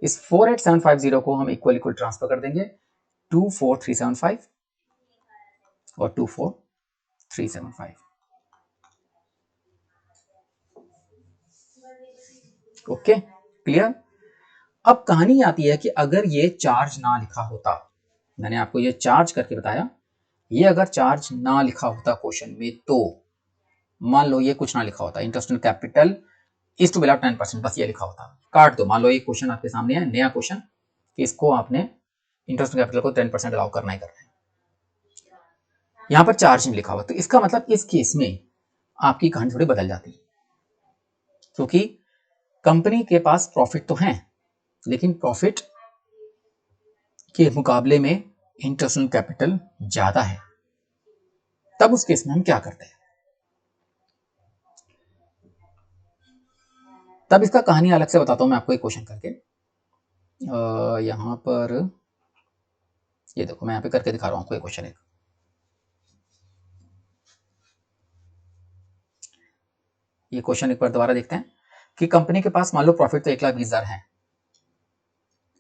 इस 48750 को हम इक्वल इक्वल ट्रांसफर कर देंगे 24375 और 24375। Okay, clear? अब कहानी आती है कि अगर ये चार्ज ना लिखा होता, मैंने आपको ये चार्ज करके बताया, ये अगर चार्ज ना लिखा होता क्वेश्चन में, तो मान लो ये कुछ ना लिखा होता, interest on capital is to below 10%, बस ये लिखा होता, काट दो। मान लो ये क्वेश्चन आपके सामने है, नया क्वेश्चन, कि इसको आपने इंटरेस्ट ऑन कैपिटल को 10% अलाउ करना ही करना है, यहां पर चार्ज नहीं लिखा हुआ, तो इसका मतलब इस केस में आपकी कहानी थोड़ी बदल जाती, क्योंकि कंपनी के पास प्रॉफिट तो है, लेकिन प्रॉफिट के मुकाबले में इंटरेस्ट ऑन कैपिटल ज्यादा है। तब उस केस में हम क्या करते हैं? तब इसका कहानी अलग से बताता हूं मैं आपको एक क्वेश्चन करके। यहां पर ये देखो, मैं यहां पे करके दिखा रहा हूं आपको एक क्वेश्चन। ये क्वेश्चन एक बार दोबारा देखते हैं कि कंपनी के पास मान लो प्रॉफिट तो 1,20,000 है,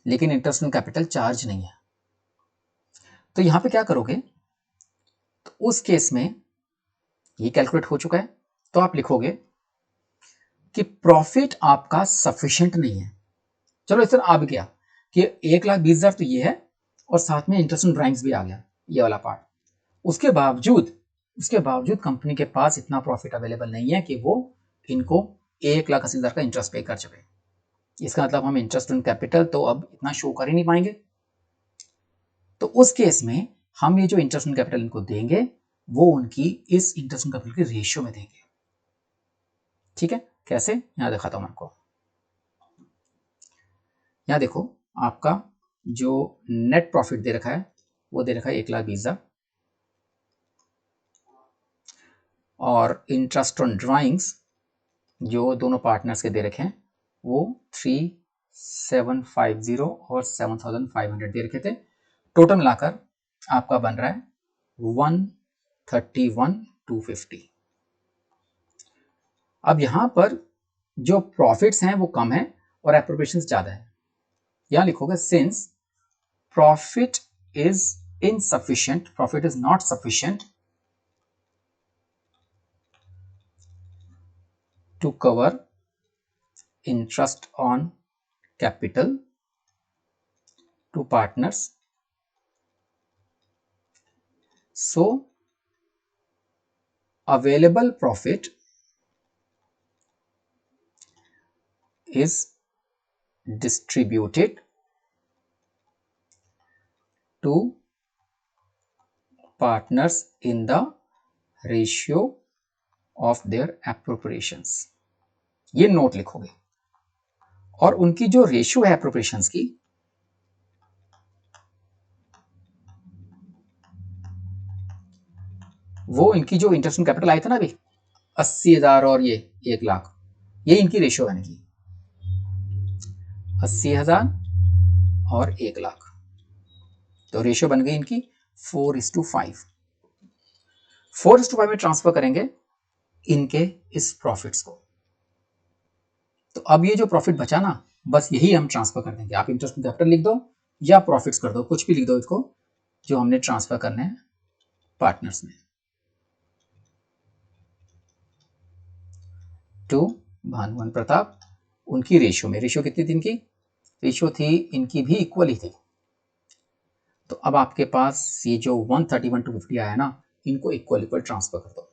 लेकिन इंटरेस्ट ऑन कैपिटल चार्ज नहीं है। तो यहां पे क्या करोगे? तो उस केस में ये कैलकुलेट हो चुका है, तो आप लिखोगे कि प्रॉफिट आपका सफिशिएंट नहीं है। चलो इस तरह आ भी गया कि 1,20,000 तो ये है, और साथ में इंटरेस्ट ऑन ड्राइंग्स भी आ गया, ये वाला पार्ट। उसके बावजूद कंपनी के पास इतना प्रॉफिट अवेलेबल नहीं है कि वो इनको 1,80,000 का इंटरेस्ट पे कर सके। इसका मतलब हम इंटरेस्ट ऑन कैपिटल तो अब इतना शो कर ही नहीं पाएंगे। तो उस केस में हम ये जो इंटरेस्ट ऑन कैपिटल इनको देंगे, वो उनकी इस इंटरेस्ट ऑन कैपिटल की रेशियो में देंगे। ठीक है, कैसे? यहां दिखाता हूं मैं आपको। यहां देखो, आपका जो नेट प्रॉफिट दे रखा है वो दे रखा है 1,20,000, और इंटरेस्ट ऑन ड्राइंग्स जो दोनों पार्टनर्स के दे रखे हैं वो 3,750 और 7,500 दे रखे थे। टोटल मिलाकर आपका बन रहा है 131,250। अब यहां पर जो प्रॉफिट्स हैं वो कम है और एप्रोप्रिएशंस ज्यादा है। यहां लिखोगे since profit is insufficient, profit is not sufficient to cover interest on capital to partners, so available profit is distributed to partners in the ratio of their appropriations। ये नोट लिखोगे, और उनकी जो रेशियो है एप्रोप्रिएशंस की, वो इनकी जो इंटरेस्ट ऑन कैपिटल आए थे ना अभी 80,000 और ये 1,00,000, ये इनकी रेशियो है, इनकी 80,000 और 1,00,000, तो रेशियो बन गई इनकी 4:5। 4:5 में ट्रांसफर करेंगे इनके इस प्रॉफिट्स को। तो अब ये जो प्रॉफिट बचा ना, बस यही हम ट्रांसफर कर देंगे। आप इंटरेस्ट ऑन कैपिटल लिख दो या प्रॉफिट्स कर दो, कुछ भी लिख दो इसको, जो हमने ट्रांसफर करने हैं पार्टनर्स में। टू भानुवन प्रताप, उनकी रेशियो में, रेशियो कितनी थी इनकी रेशियो थी इनकी भी इक्वल ही थी। तो अब आपके पास ये जो 131 to 50 आया ना, इनको इक्वल इक्वल ट्रांसफर कर दो।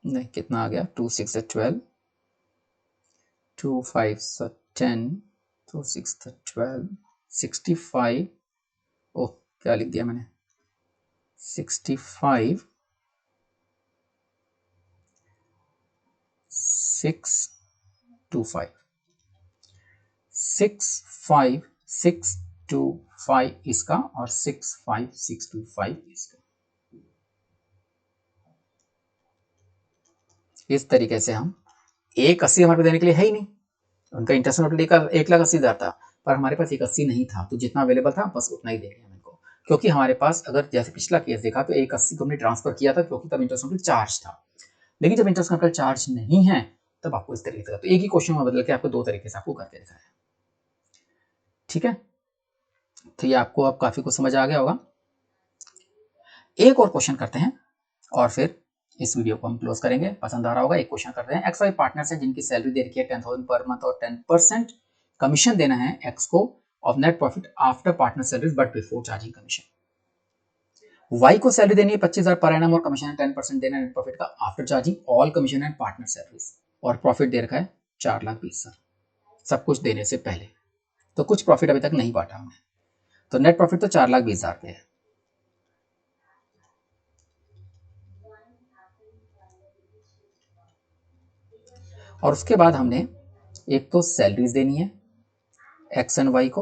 नहीं, कितना आ गया, 2 6 12, 2 5 10, 2 6 12, 65, ओह क्या लिख दिया मैंने, 65 625, 65625 इसका और 65625 इसका। इस तरीके से हम 180 हमारे देने के लिए है ही नहीं, उनका इंटरेस्ट रेट का 1,80,000 था, पर हमारे पास 180 नहीं था, तो जितना अवेलेबल था बस उतना ही दे दिया मेरे को, क्योंकि हमारे पास अगर जैसे पिछला केस देखा तो 180 को हमने ट्रांसफर किया था, क्योंकि तब इंटरेस्ट रेट चार्ज था। लेकिन जब इंटरेस्ट रेट चार्ज नहीं है तब आपको इस तरीके से, तो एक ही क्वेश्चन में बदल के आपको दो तरीके से आपको करके दिखाया। ठीक है, तो ये आपको अब काफी कुछ समझ आ गया होगा। एक और क्वेश्चन करते हैं और फिर इस वीडियो को हम क्लोज करेंगे। पसंद आ रहा होगा। एक क्वेश्चन करते हैं, एक्स वाई पार्टनर्स हैं जिनकी सैलरी दे रखी है 10,000 पर मंथ और 10% कमीशन देना है एक्स को of net profit after partner salaries but before charging commission. Y को सैलरी देनी है 25,000 पर एनम और कमीशन 10% देना है नेट प्रॉफिट का after charging all commission and partner salaries, और प्रॉफिट दे रखा है 4,20,000 सब कुछ देने से पहले। तो कुछ प्रॉफिट अभी तक नहीं बांटा हमने, तो नेट प्रॉफिट तो 4,20,000 पे है। और उसके बाद हमने एक तो सैलरीज देनी है एक्स एंड वाई को,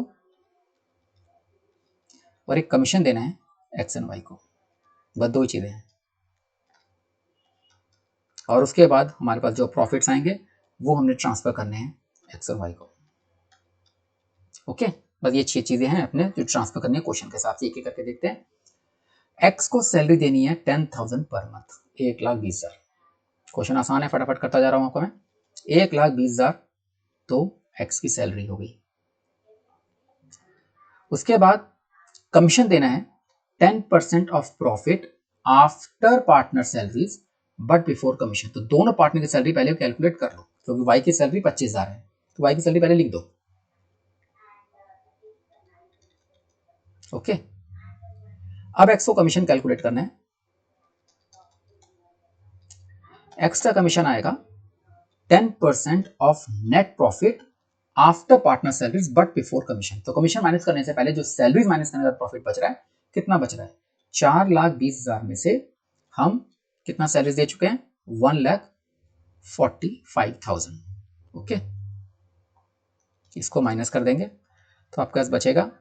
और एक कमीशन देना है एक्स एंड वाई को, बस दो चीजें हैं। और उसके बाद हमारे पास जो प्रॉफिट्स आएंगे वो हमने ट्रांसफर करने हैं एक्स और वाई को। ओके, बस ये 6 चीजें हैं अपने जो ट्रांसफर करनी है क्वेश्चन के साथ। एक एक करके देखते हैं। एक्स को सैलरी देनी है 10,000 पर मंथ, 1,20,000। क्वेश्चन आसान है, फटाफट करता जा रहा हूं आपको मैं। 1,20,000 तो एक्स की सैलरी हो गई। उसके बाद कमीशन देना है 10% of profit after partner salaries but before commission. तो दोनों पार्टनर की सैलरी पहले कैलकुलेट कर लो, क्योंकि वाई की सैलरी 25,000 है, तो वाई की सैलरी पहले लिख दो। ओके, अब एक्स को कमीशन कैलकुलेट करना है। एक्स्ट्रा कमीशन आएगा 10% of net profit after partner salaries but before commission. तो कमीशन माइनस करने से पहले जो सैलरीज माइनस करने का प्रॉफिट बच रहा है, कितना बच रहा है, 4,20,000 में से हम कितना सैलरीज दे चुके हैं, 1,45,000। ओके, इसको माइनस कर देंगे तो आपके पास बचेगा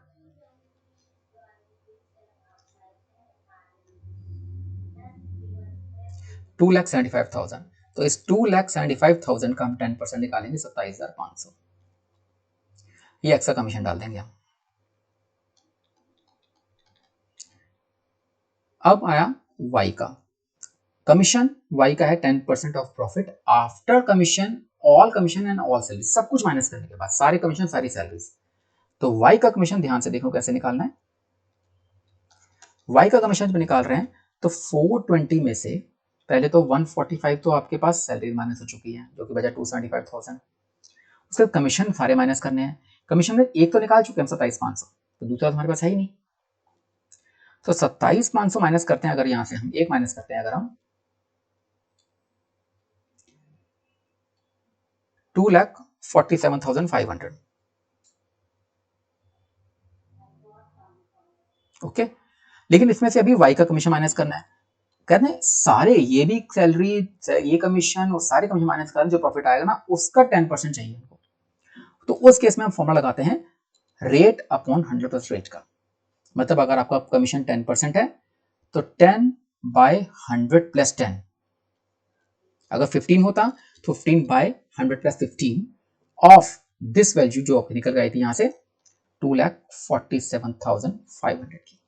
2,75,000। तो इस 2,75,000 का हम 10% निकालेंगे, 27,500। ये एक्स्ट्रा कमीशन डाल देंगे हम। अब आया वाई का कमीशन। वाई का है 10% of profit after commission all commission and all salary, सब कुछ माइनस करने के बाद, सारे कमीशन सारी सैलरीज। तो वाई का कमीशन ध्यान से देखो कैसे निकालना है। वाई का कमीशन जब निकाल रहे हैं तो 420 में से पहले तो 145 तो आपके पास सैलरी माइनस हो चुकी है, जो कि बचा 275,000। उसके बाद कमीशन सारे माइनस करने हैं। कमीशन में एक तो निकाल चुके हैं 27,500, तो दूसरा तो हमारे पास है ही नहीं। तो 27,500 माइनस करते हैं, अगर यहां से हम एक माइनस करते हैं, अगर हम 2,47,500। ओके, लेकिन इसमें से अभी वाई का कमीशन माइनस करना है। कहते हैं सारे, ये भी सैलरी, ये कमीशन और सारे कमीशन माइनस कर जो प्रॉफिट आएगा ना उसका 10% चाहिए हमको। तो उस केस में हम फॉर्मूला लगाते हैं रेट अपॉन 100+ रेट का। मतलब अगर आपका कमीशन 10% है तो 10/100 + 10। अगर 15 होता तो 15/100 + 15 ऑफ दिस वैल्यू जो निकल गई थी यहां से 2,47,500 की।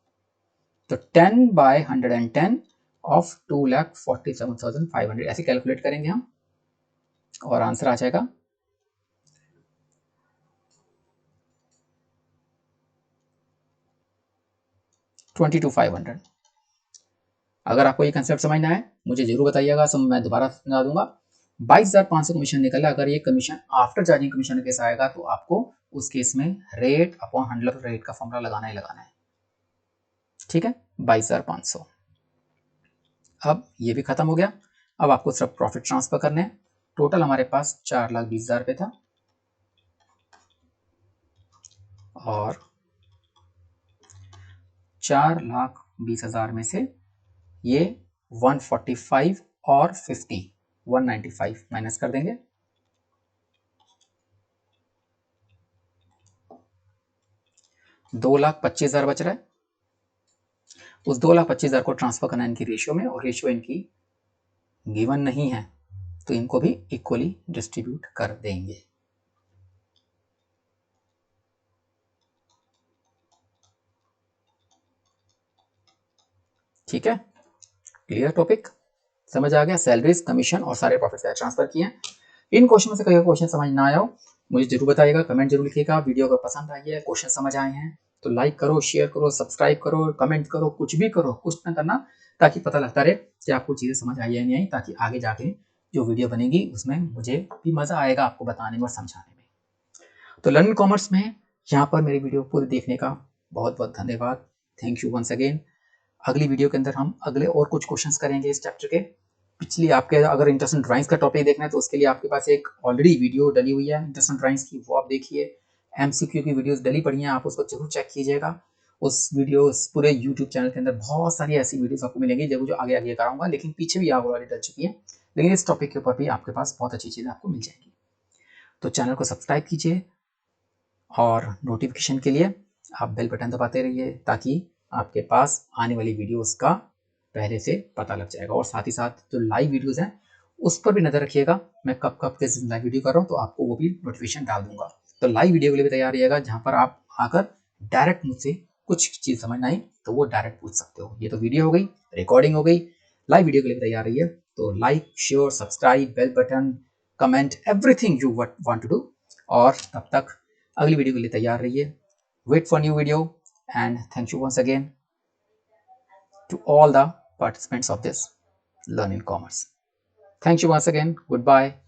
तो 10/110 ऑफ 2,47,500 ऐसे कैलकुलेट करेंगे हम, और आंसर आ जाएगा 22,500। अगर आपको ये कंसेप्ट समझ ना आए मुझे जरूर बताइएगा, मैं दोबारा समझा दूंगा। 22,500 कमीशन निकला। अगर ये commission after charging commission case आएगा तो आपको उस केस में रेट अपॉन हैंडलर रेट का फॉर्मूला लगाना ही लगाना है। ठीक है, 22,500। अब ये भी खत्म हो गया। अब आपको सिर्फ प्रॉफिट ट्रांसफर करने हैं। टोटल हमारे पास 4,20,000 रुपये था और 4,20,000 में से ये 145 और 50 195 माइनस कर देंगे। 2,25,000 बच रहा है। उस 2,25,000 को ट्रांसफर करना है इनकी रेशियो में, और रेशियो इनकी गिवन नहीं है तो इनको भी इक्वली डिस्ट्रीब्यूट कर देंगे। ठीक है, क्लियर टॉपिक, समझ आ गया। सैलरीज, कमीशन और सारे प्रॉफिट ट्रांसफर किए हैं। इन क्वेश्चन में से कोई क्वेश्चन समझ ना आया हो मुझे जरूर बताइएगा, कमेंट जरूर लिखिएगा। वीडियो अगर पसंद आई है, क्वेश्चन समझ आए हैं तो लाइक करो, शेयर करो, सब्सक्राइब करो, कमेंट करो, कुछ भी करो, कुछ ना करना, ताकि पता लगता रहे कि आपको चीज़ें समझ आई है नहीं आई, ताकि आगे जाके जो वीडियो बनेगी उसमें मुझे भी मज़ा आएगा आपको बताने में और समझाने में। तो लर्न कॉमर्स में यहाँ पर मेरी वीडियो पूरी देखने का बहुत बहुत धन्यवाद। Thank you once again. अगली वीडियो के अंदर हम अगले और कुछ क्वेश्चंस करेंगे इस चैप्टर के। पिछली आपके अगर इंटरेस्टेड ड्राइंग्स का टॉपिक देखना है तो उसके लिए आपके पास एक ऑलरेडी वीडियो डली हुई है इंटरेस्टेड ड्राइंग्स की, वो आप देखिए। एमसीक्यू की वीडियोस डली पड़ी हैं, आप उसको जरूर चेक कीजिएगा। उस वीडियोस पूरे यूट्यूब चैनल के अंदर बहुत सारी ऐसी वीडियोस आपको मिलेंगी जो आगे आगे कराऊंगा, लेकिन पीछे भी आप ऑलरेडी डल चुकी हैं, लेकिन इस टॉपिक के ऊपर भी आपके पास बहुत अच्छी चीज़ें आपको मिल जाएंगी। तो चैनल को सब्सक्राइब कीजिए और नोटिफिकेशन के लिए आप बेल बटन दबाते रहिए, ताकि आपके पास आने वाली वीडियोस का पहले से पता लग जाएगा। और साथ ही साथ जो लाइव वीडियोस हैं उस पर भी नजर रखिएगा, मैं कब कब किस लाइव वीडियो कर रहा हूँ तो आपको वो भी नोटिफिकेशन डाल दूंगा। तो लाइव वीडियो के लिए भी तैयार रहिएगा, जहाँ पर आप आकर डायरेक्ट मुझसे कुछ चीज़ समझ ना आई तो वो डायरेक्ट पूछ सकते हो। ये तो वीडियो हो गई, रिकॉर्डिंग हो गई, लाइव वीडियो के लिए तैयार रहिए। तो like, share, subscribe, bell button, comment, everything you want to do. और तब तक अगली वीडियो के लिए तैयार रहिए। Wait for new video and thank you once again to all the participants of this Learn in Commerce. Thank you once again. Goodbye.